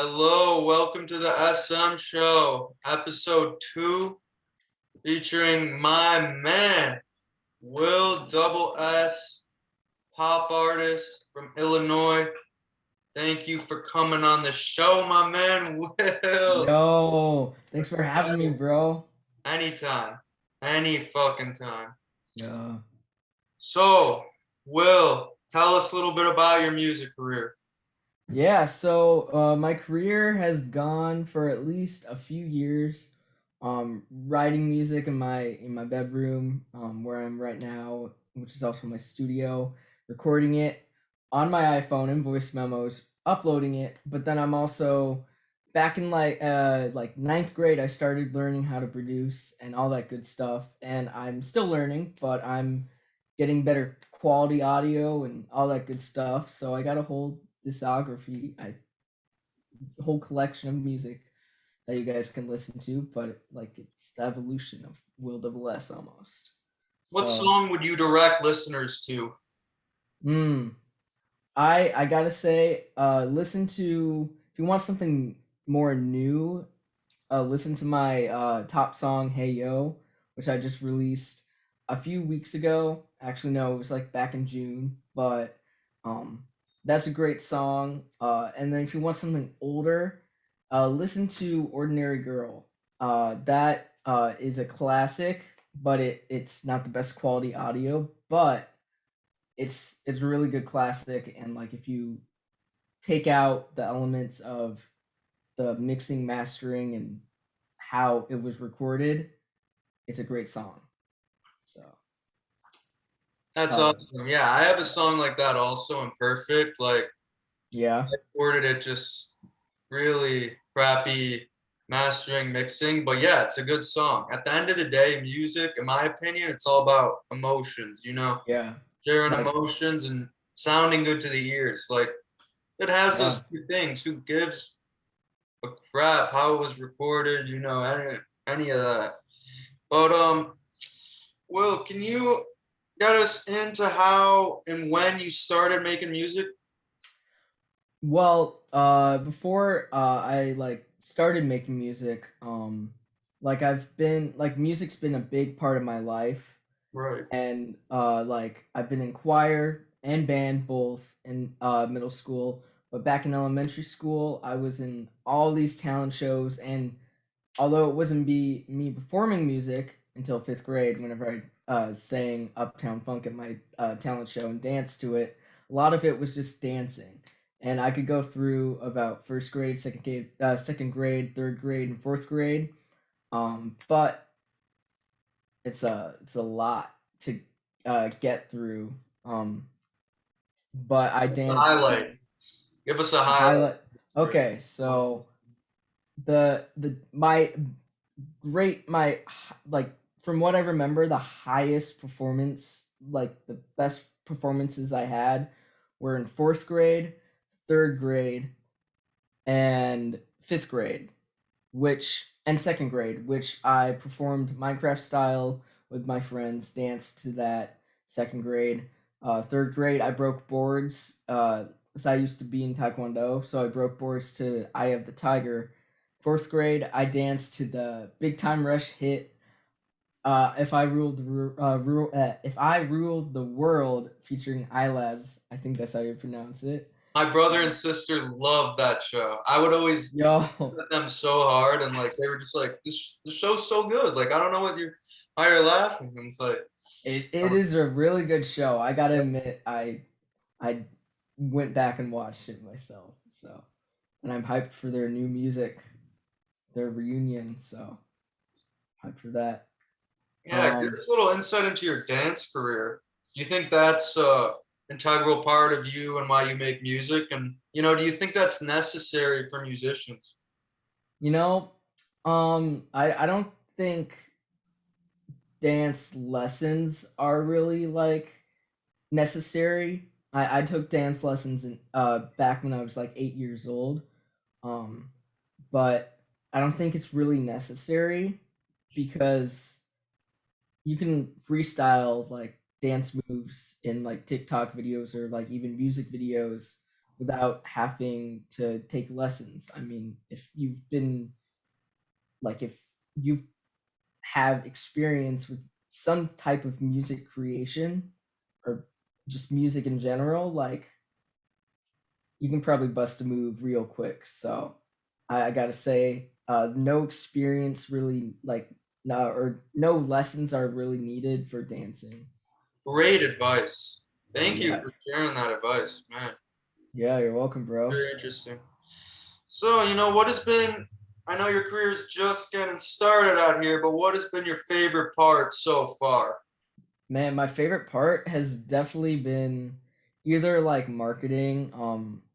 Hello, welcome to the SM show, episode 2, featuring my man, Will Double S, pop artist from Illinois. Thank you for coming on the show, my man, Will. Yo, thanks for having me, bro. Anytime, any fucking time. Yeah. So, Will, tell us a little bit about your music career. Yeah, so my career has gone for at least a few years, writing music in my bedroom, where I'm right now, which is also my studio, recording it on my iPhone in voice memos, uploading it. But then I'm also back in like ninth grade. I started learning how to produce and all that good stuff, and I'm still learning, but I'm getting better quality audio and all that good stuff. So I got a whole discography, I whole collection of music that you guys can listen to, but like it's the evolution of Will Double S almost. What So, song would you direct listeners to? hmm, I gotta say, listen to if you want something more new, listen to my top song "Hey Yo," which I just released a few weeks ago. Actually, no, it was like back in June, but um, that's a great song. And then if you want something older, listen to "Ordinary Girl." That is a classic, but it's not the best quality audio, but it's a really good classic. And like if you take out the elements of the mixing, mastering, and how it was recorded, it's a great song. So, That's uh, awesome. Yeah, I have a song like that also in Perfect. Like, yeah, I recorded it just really crappy mastering, mixing. But yeah, it's a good song. At the end of the day, music, in my opinion, it's all about emotions, yeah, sharing like, emotions and sounding good to the ears. Like it has those yeah. two things. Who gives a crap how it was recorded, any of that. But Will, can you get us into how and when you started making music? Well, before I like started making music, like I've been like music's been a big part of my life, Right. and like I've been in choir and band both in middle school, but back in elementary school, I was in all these talent shows, and although it wasn't be me performing music until fifth grade, whenever I sang Uptown Funk at my talent show and danced to it, a lot of it was just dancing. And I could go through about first grade, second grade, third grade, and fourth grade. But it's a lot to get through. Um, but I The danced to highlight. Give us a a highlight. highlight. Okay, so the my great my like from what I remember, the highest performance, like the best performances I had were in fourth grade, third grade, and fifth grade, which and second grade, which I performed Minecraft style with my friends, danced to that second grade. Third grade, I broke boards. Because I used to be in Taekwondo, so I broke boards to "Eye of the Tiger." Fourth grade, I danced to the Big Time Rush hit "If I Ruled If I Ruled the World" featuring Ilaz. I think that's how you pronounce it. My brother and sister loved that show. I would always Yo, at them so hard, and like they were just like, "This show's so good." Like I don't know what you're why you're laughing. And it's like, it is a really good show. I gotta admit, I went back and watched it myself. So, and I'm hyped for their new music, their reunion. So hyped for that. yeah, give Um, us a little insight into your dance career. Do you think that's a integral part of you and why you make music? And do you think that's necessary for musicians? you know, I don't think dance lessons are really like necessary. I took dance lessons in back when I was like 8 years old. Um, but I don't think it's really necessary because you can freestyle like dance moves in like TikTok videos or like even music videos. without having to take lessons. I mean, if you've been like if you've have experience with some type of music creation or just music in general, like you can probably bust a move real quick. So I gotta say, no experience really like no or no lessons are really needed for dancing. Great advice. Thank you Yeah, for sharing that advice, man. yeah, you're welcome, bro. Very interesting. So, what has been, I know your career's just getting started out here, but what has been your favorite part so far? Man, my favorite part has definitely been either like marketing,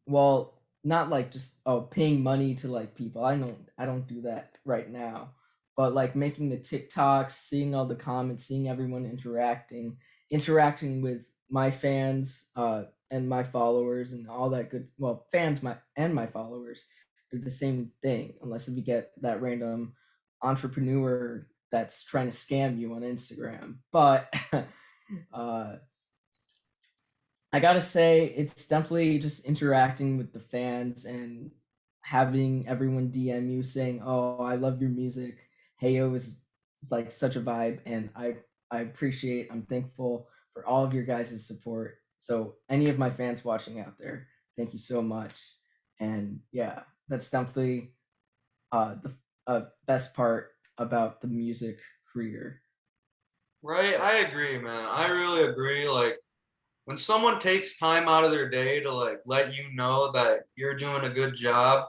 well, not like just paying money to like people. I don't do that right now. But like making the TikToks, seeing all the comments, seeing everyone interacting with my fans and my followers and all that good fans my followers are the same thing unless if you get that random entrepreneur that's trying to scam you on Instagram. But uh, I gotta say, it's definitely just interacting with the fans and having everyone DM you saying, "Oh, I love your music. Heyo is like such a vibe," and I appreciate. I'm thankful for all of your guys' support. So, any of my fans watching out there, thank you so much. And yeah, that's definitely the best part about the music career. Right? I agree, man. I really agree. Like, when someone takes time out of their day to like let you know that you're doing a good job,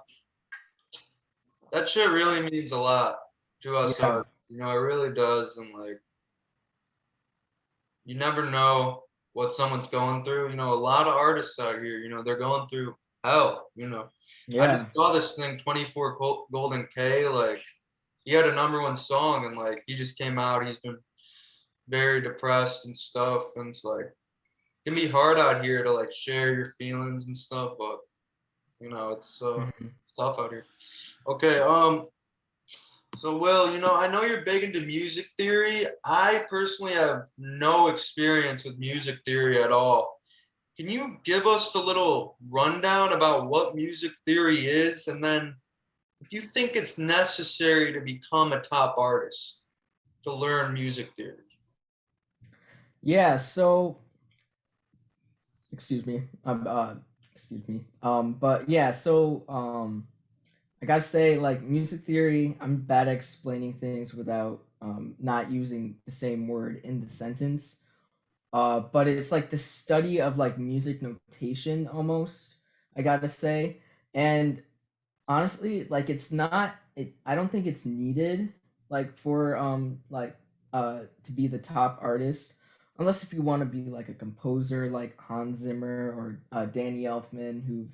that shit really means a lot to us Yeah, artists. It really does. And like, you never know what someone's going through. A lot of artists out here, they're going through hell. I just yeah. saw this thing, 24 Golden K. Like, he had a number one song, and like, he just came out. He's been very depressed and stuff. And it's like, it can be hard out here to like share your feelings and stuff, but Mhm. it's tough out here. Okay, so Will, I know you're big into music theory. I personally have no experience with music theory at all. Can you give us a little rundown about what music theory is, and then if you think it's necessary to become a top artist to learn music theory? Yeah, so excuse me. Excuse me. But yeah, so I gotta say, like music theory, I'm bad at explaining things without not using the same word in the sentence. But it's like the study of like music notation almost. I gotta say, and honestly, like it's not. I don't think it's needed like for to be the top artist, unless if you want to be like a composer like Hans Zimmer or Danny Elfman, who've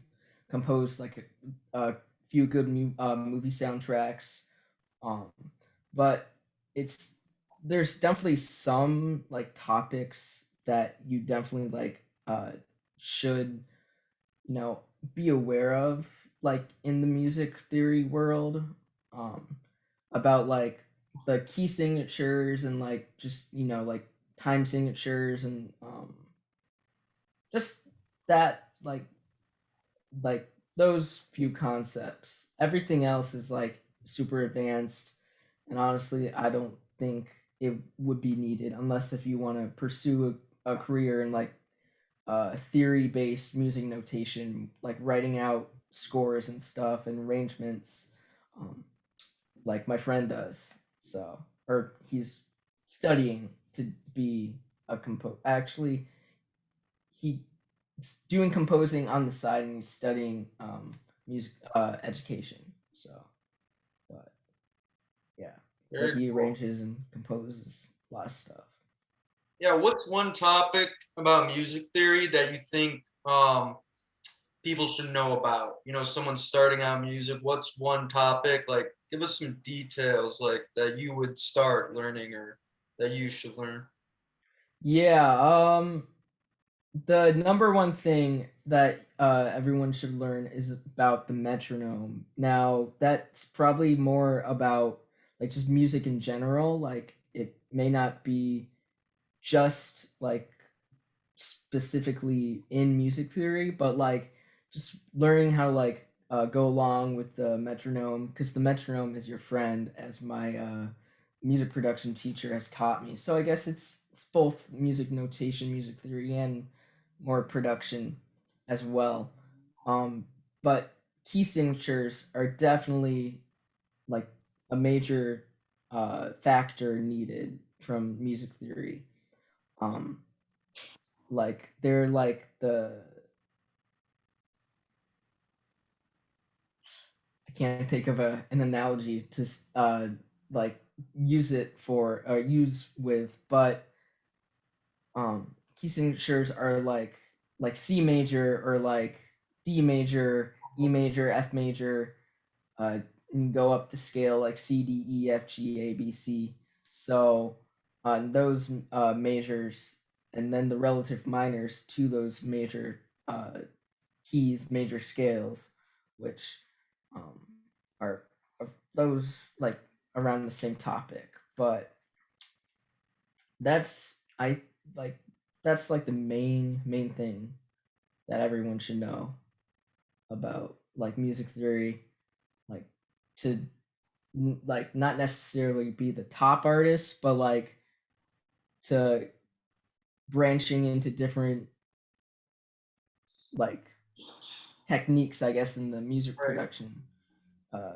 composed like a few good movie soundtracks. Um, but it's there's definitely some like topics that you definitely like should you know be aware of like in the music theory world, um about like the key signatures and like just like time signatures and just that like those few concepts. Everything else is like super advanced, and honestly I don't think it would be needed unless if you want to pursue a career in like theory based music notation, like writing out scores and stuff and arrangements, um, like my friend does. So, or he's studying to be a compo. Actually, he's doing composing on the side and he's studying music education. So, but yeah, but Very he cool. arranges and composes a lot of stuff. Yeah, what's one topic about music theory that you think people should know about? Someone starting out music, what's one topic? Like, give us some details, like, that you would start learning or that you should learn. Yeah, the number one thing that everyone should learn is about the metronome. Now, that's probably more about like just music in general. Like, it may not be just like specifically in music theory, but like just learning how to like go along with the metronome, because the metronome is your friend, as my music production teacher has taught me. So I guess it's both music notation, music theory, and more production as well. Um, but key signatures are definitely like a major factor needed from music theory. Um, like they're like the I can't think of an analogy to like use it for use with, but key signatures are like C major or like D major, E major, F major, uh, and go up the scale like C, D, E, F, G, A, B, C. So those majors, and then the relative minors to those major keys, major scales, which um, are, are those like around the same topic. But that's I like that's like the main thing that everyone should know about like music theory, like to like not necessarily be the top artist, but like to branching into different like techniques, I guess, in the music Right. production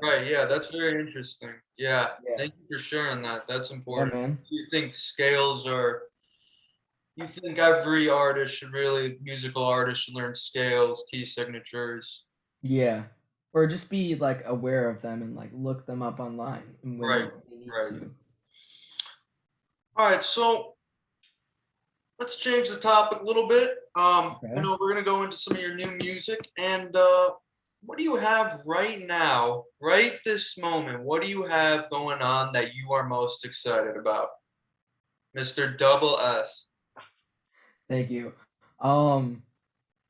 Right. Yeah, that's branch. very interesting. Yeah. Yeah, Thank you for sharing that. That's yeah, important. man. You think scales are you think every artist should really musical artist should learn scales, key signatures. Yeah, or just be like aware of them and like look them up online Right. when they need Right. to. All right, so let's change the topic a little bit. I Okay. know we're gonna go into some of your new music, and what do you have right now, right this moment? What do you have going on that you are most excited about, Mr. Double S? Thank you. Um,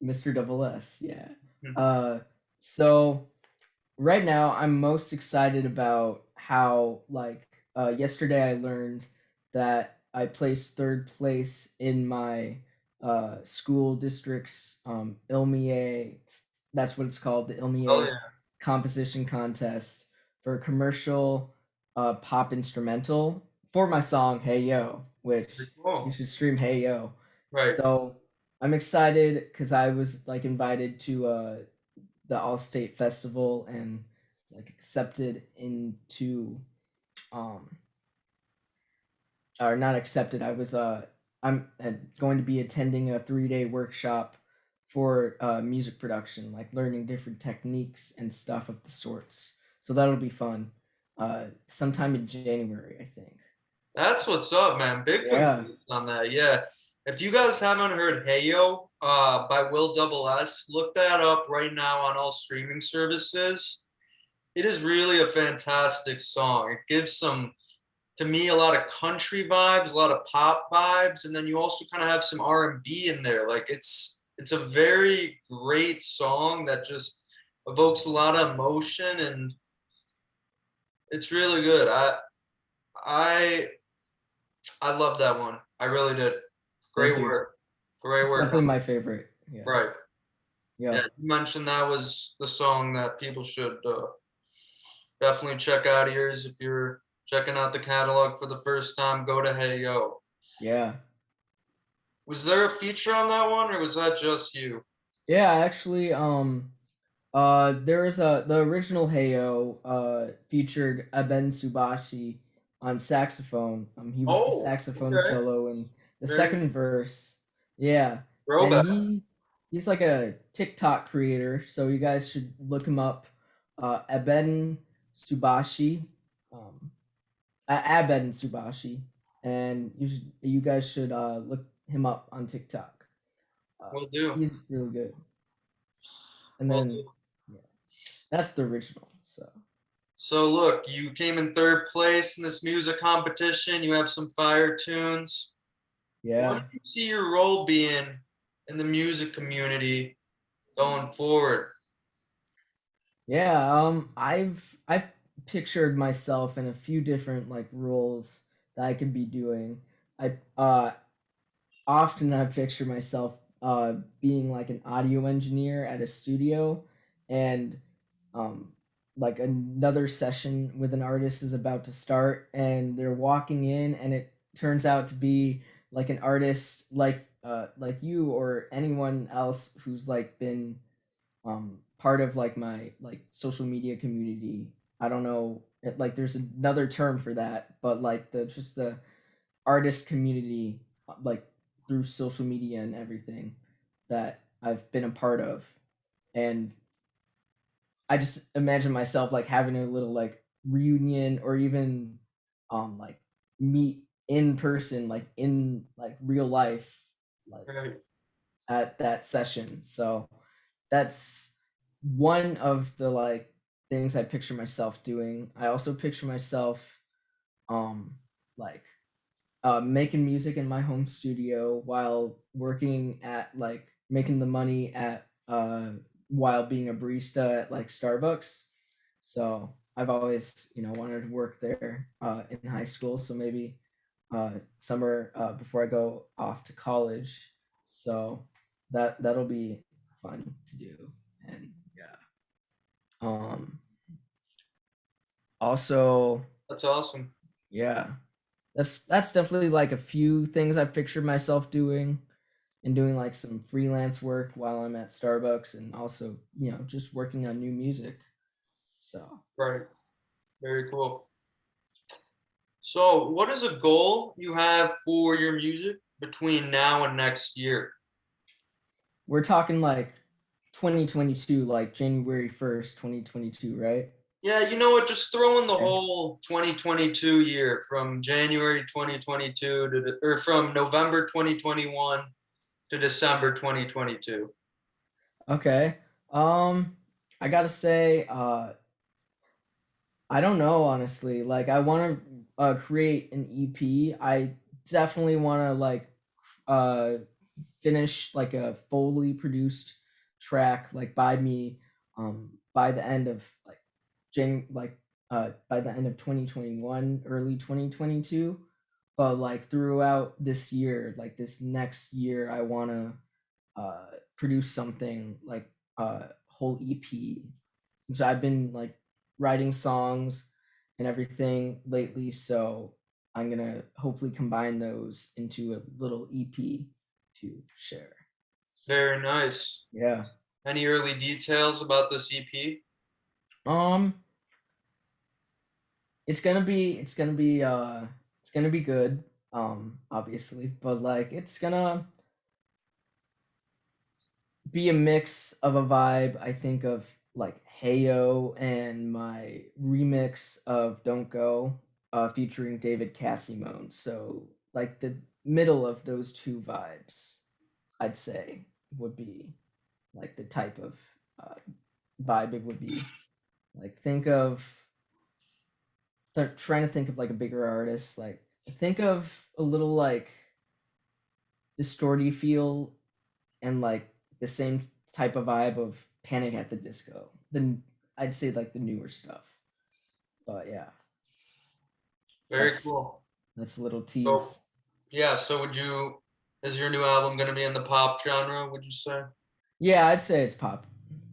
Mr. Double S. Yeah. Hmm. Uh, so right now I'm most excited about how like yesterday I learned that I placed third place in my school district's Ilmier, that's what it's called, the Oh Ilmier yeah, composition contest for a commercial pop instrumental for my song Hey Yo, which pretty you cool. should stream Hey Yo. Right. So I'm excited because I was like invited to the All State Festival and like accepted into um or not accepted. I'm going to be attending a 3-day workshop for music production, like learning different techniques and stuff of the sorts. So that'll be fun. Sometime in January, I think. That's what's up, man. Big Yeah, congrats on that. Yeah. If you guys haven't heard Hey Yo by Will Double S, look that up right now on all streaming services. It is really a fantastic song. It gives some, to me, a lot of country vibes, a lot of pop vibes, and then you also kind of have some R&B in there. Like it's a very great song that just evokes a lot of emotion, and it's really good. I I love that one. I really did. thank Great you. work. Great It's work. definitely my favorite. Yeah, Right. Yeah, yeah, you mentioned that was the song that people should definitely check out ears if you're checking out the catalog for the first time. Go to Hey Yo. yeah. Was there a feature on that one, or was that just you? Yeah, actually, there is the original Heyo featured Aben Subashi on saxophone. He was the Oh, saxophone okay. solo in the Very second verse. Yeah, and throwback. he's like a TikTok creator, so you guys should look him up. Aben Subashi, um, Aben Subashi, and you guys should look him up on TikTok. Will do. He's really good. And Will then do. yeah, that's the original. So So look, you came in third place in this music competition. You have some fire tunes. What do yeah, you see your role being in the music community going forward? yeah. I've pictured myself in a few different like roles that I could be doing. I often I picture myself being like an audio engineer at a studio, and um, like another session with an artist is about to start, and they're walking in, and it turns out to be like an artist like you or anyone else who's like been part of like my like social media community. I don't know, like there's another term for that, but like the just the artist community, like through social media and everything that I've been a part of. And I just imagine myself like having a little like reunion, or even like meet in person, like in like real life, like Right. at that session. So that's one of the like things I picture myself doing. I also picture myself like making music in my home studio while working at like making the money at while being a barista at like Starbucks. So I've always, wanted to work there in high school. So maybe summer before I go off to college. So that'll be fun to do. And yeah. Also, That's awesome. yeah, that's definitely like a few things I've pictured myself doing, and doing like some freelance work while I'm at Starbucks, and also, just working on new music. So Right. Very cool. So, what is a goal you have for your music between now and next year? we're talking like 2022, like January 1st, 2022, right? Yeah, you know what? Just throw in the Okay. whole 2022 year from January 2022 or from November 2021 to December 2022. Okay. I gotta say, I don't know, honestly. Like, I want to create an EP. I definitely want to like uh finish like a fully produced track like by the end of like by the end of 2021, early 2022. But like throughout this year, like this next year, I want to produce something like a whole EP. So I've been like writing songs and everything lately, so I'm gonna hopefully combine those into a little EP to share. So Very nice. yeah. Any early details about this EP? Um it's gonna be good, obviously, but like it's gonna be a mix of a vibe, I think, of like Heyo and my remix of Don't Go, featuring David Cassimone. So like the middle of those two vibes, I'd say, would be like the type of uh, vibe it would be. Like think of trying to think of like a bigger artist. Like think of a little like distorty feel, and like the same type of vibe of Panic at the Disco. Then I'd say like the newer stuff. But yeah, Very that's cool. that's a little So, tease. yeah, so is your new album going to be in the pop genre, would you say? Yeah, I'd say it's pop.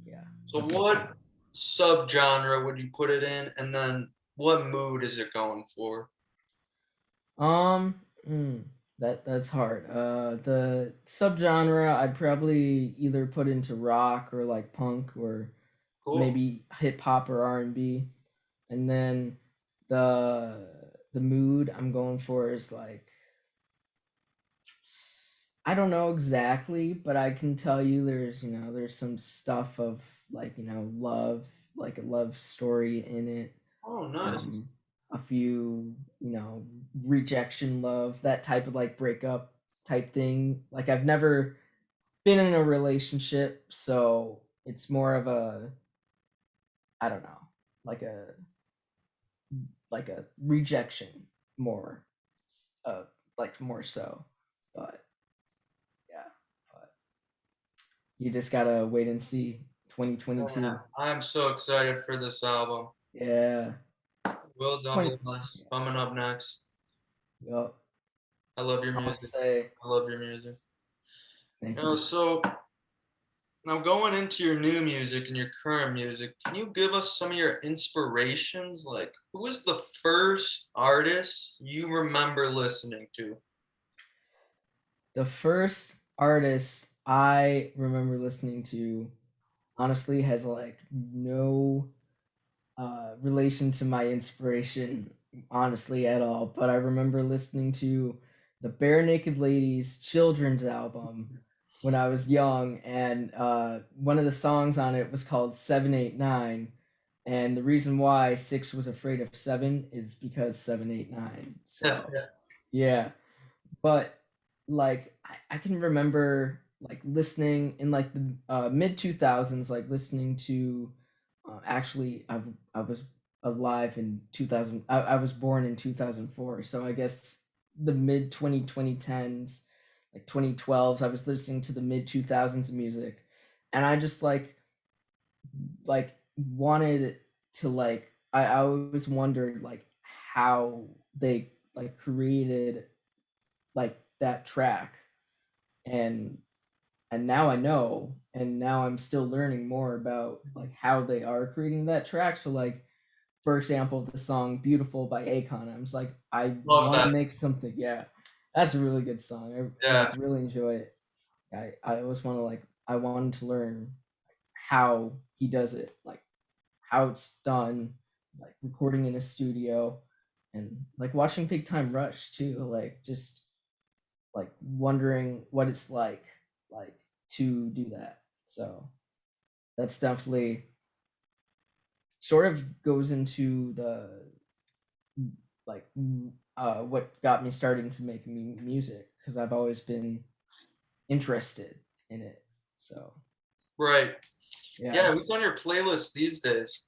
Yeah, So, definitely what pop. subgenre would you put it in? And then what mood is it going for? Um, mm, that's hard. The subgenre I'd probably either put into rock or like punk, or Cool. maybe hip hop or R&B. And then the mood I'm going for is like, I don't know exactly, but I can tell you there's some stuff of like, love, like a love story in it. Oh, nice. Um a few, rejection love, that type of like breakup type thing. Like I've never been in a relationship, so it's more of a, I don't know, like a rejection more, uh like more so. But yeah, but you just gotta wait and see. Man, 2022. I'm so excited for this album. Yeah. Will 20. Double Us Yeah. coming up next. Yup. I love your I want to music. say I love your music. Thank You you. know, so now going into your new music and your current music, can you give us some of your inspirations? Like, who was the first artist you remember listening to? The first artist I remember listening to honestly has like no relation to my inspiration, honestly, at all. But I remember listening to the Bare Naked Ladies children's album when I was young, and one of the songs on it was called 789. And the reason why six was afraid of seven is because 789. So, yeah, but like I can remember like listening in like the mid 2000s, like listening to actually I was alive in 2000. I was born in 2004, so I guess the mid 2010s, like 2012s, I was listening to the mid 2000s music, and I just like wanted to like I always wondered like how they like created like that track, and now I know, and now I'm still learning more about like how they are creating that track. So like for example, the song Beautiful by Akon, I was like, I Love want to that. make something. Yeah, that's a really good song. I like Yeah, really enjoy it. I always want to like I wanted to learn how he does it, like how it's done, like recording in a studio, and like watching Big Time Rush too, like just like wondering what it's like to do that. So that's definitely sort of goes into the like what got me starting to make music, because I've always been interested in it. So right. yeah, Yeah, who's on your playlist these days?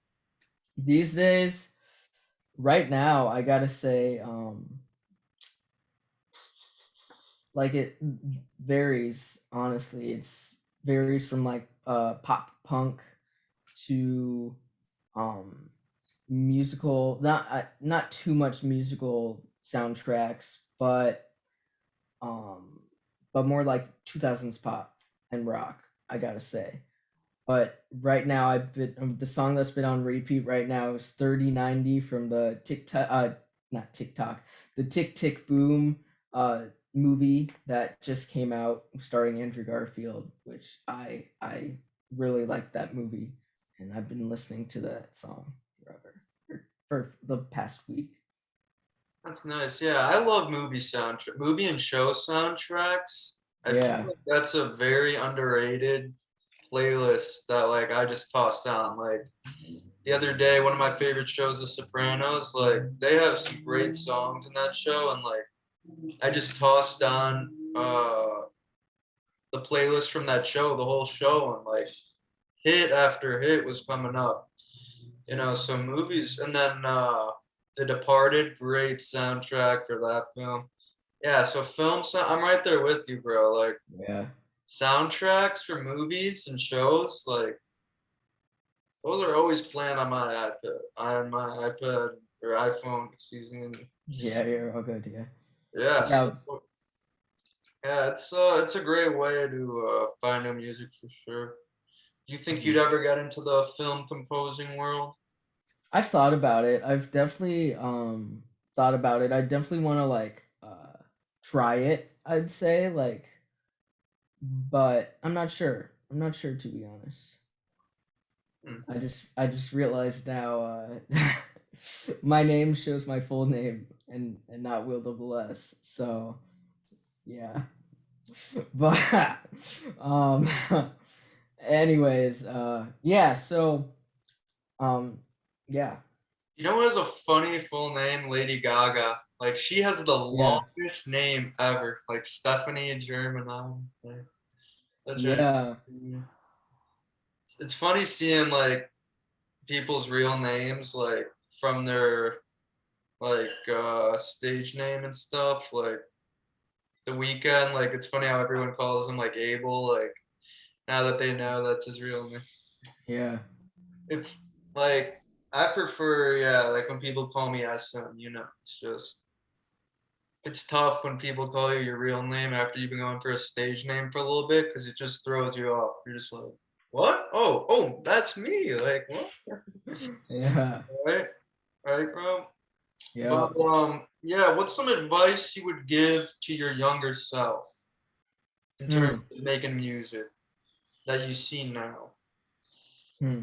these days, right now, I gotta say, like it varies. Honestly, it's varies from like pop punk to um musical, not too much musical soundtracks, um but more like 2000s pop and rock, I gotta say. But right now I've been the song that's been on repeat right now is 3090 from the TikTok, not TikTok, the Tick Tick Boom uh movie that just came out starring Andrew Garfield, which I really like that movie, and I've been listening to that song forever, for the past week. That's nice. Yeah, I love movie and show soundtracks. I feel Yeah. like that's a very underrated playlist that like I just tossed on. Like the other day, one of my favorite shows, The Sopranos. Like they have some great songs in that show, and like I just tossed on the playlist from that show, the whole show, and like hit after hit was coming up. You know, so movies, and then The Departed, great soundtrack for that film. Yeah, so I'm right there with you, bro. Like Yeah. soundtracks for movies and shows, like those are always playing on my iPad or iPhone, excuse me. Yeah, you're all good. Yeah. Yeah, so Yeah. yeah, it's a great way to find new music for sure. Do you think you'd Mhm. ever get into the film composing world? I've thought about it. I've definitely thought about it. I definitely want to like try it, I'd say, like, but I'm not sure. I'm not sure, to be honest. Hmm. I just realized now my name shows my full name, and not Will Double S. So, yeah. But um anyways, yeah, so um yeah. You know what has a funny full name? Lady Gaga. Like she has the Yeah. longest name ever. Like Stephanie Germanow. Like, such a Yeah. it's funny seeing like people's real names like from their like stage name and stuff. Like the weekend, like it's funny how everyone calls him like Abel, like now that they know that's his real name. Yeah. If like I prefer, yeah, like when people call me Essem, you know, it's just It's tough when people call you your real name after you've been going for a stage name for a little bit because it just throws you off. You're just like, what? Oh, that's me. Like, what? Yeah. Right? Right, bro? But Yep. yeah, what's some advice you would give to your younger self in terms Hmm. of making music that you see now? Hmm.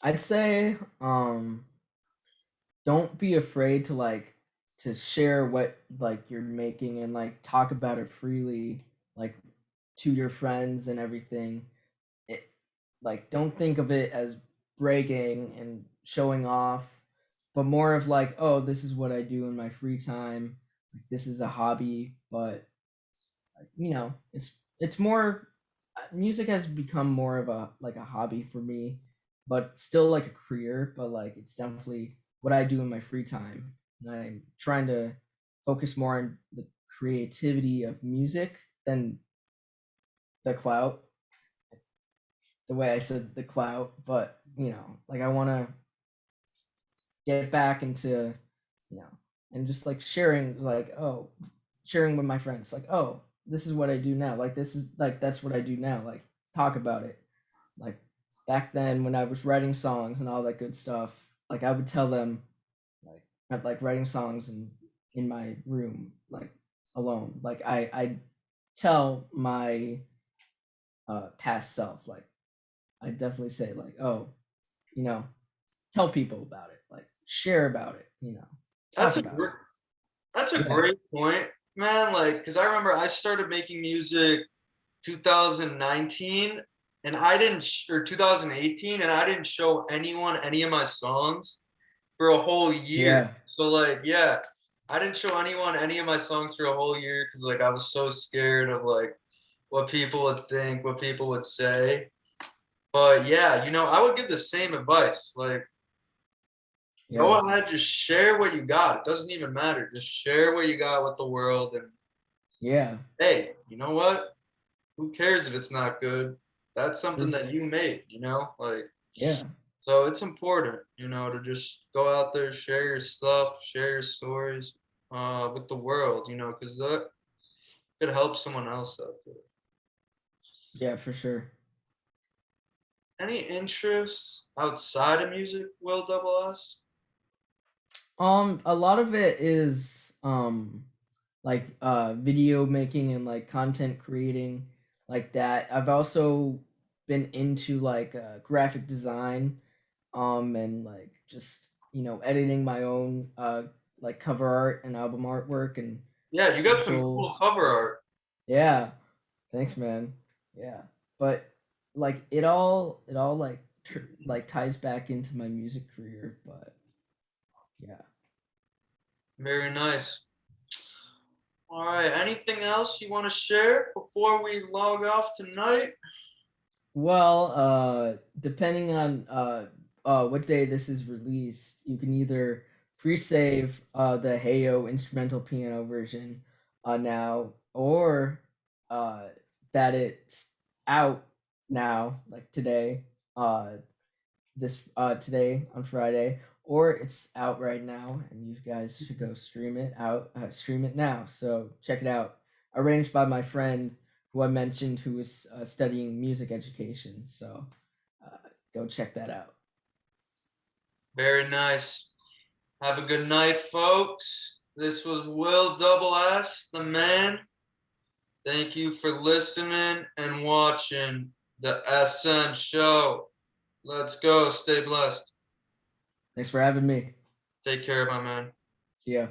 I'd say don't be afraid to to share what like you're making and like talk about it freely like to your friends and everything. It like don't think of it as bragging and showing off, but more of like, oh, this is what I do in my free time. Like this is a hobby, but it's more music has become more of a like a hobby for me, but still like a career, but like it's definitely what I do in my free time. And I'm trying to focus more on the creativity of music than the clout. The way I said the clout, but like I want to get back into, you know, and just like sharing, like, oh, sharing with my friends, like, oh, this is what I do now. Like, this is like, that's what I do now. Like, talk about it. Like, back then when I was writing songs and all that good stuff, like, I would tell them, like, I'm like writing songs in my room, like, alone. Like, I tell my past self, like, I definitely say, like, oh, you know, tell people about it, like, share about it, talk That's a about it. that's a Yeah. great point, man. Like, because I remember I started making music 2019 and I didn't or 2018 and I didn't show anyone any of my songs for a whole year. Yeah. So like, yeah, I didn't show anyone any of my songs for a whole year because like I was so scared of like what people would think, what people would say. But yeah, I would give the same advice. Like, go Yeah. ahead, just share what you got. It doesn't even matter. Just share what you got with the world. And Yeah. hey, you know what? Who cares if it's not good? That's something True. that you made, like, Yeah. so it's important, to just go out there, share your stuff, share your stories with the world, because that could help someone else out there. Yeah, for sure. Any interests outside of music, Will Double S? A lot of it is like video making and like content creating like that. I've also been into like graphic design and like just editing my own like cover art and album artwork and Yeah, you got some social. cool cover art. Yeah. Thanks, man. Yeah. But like it all like like ties back into my music career, but yeah. Very nice. All right, anything else you want to share before we log off tonight? Well, depending on what day this is released, you can either free save the Heyo instrumental piano version now, or that it's out now, like today, this today on Friday, or it's out right now, and you guys should go stream it now. So check it out. Arranged by my friend who I mentioned, who is studying music education. So uh, go check that out. Very nice. Have a good night, folks. This was Will Double S, the man. Thank you for listening and watching the SM show. Let's go. Stay blessed. Thanks for having me. Take care, my man. See ya.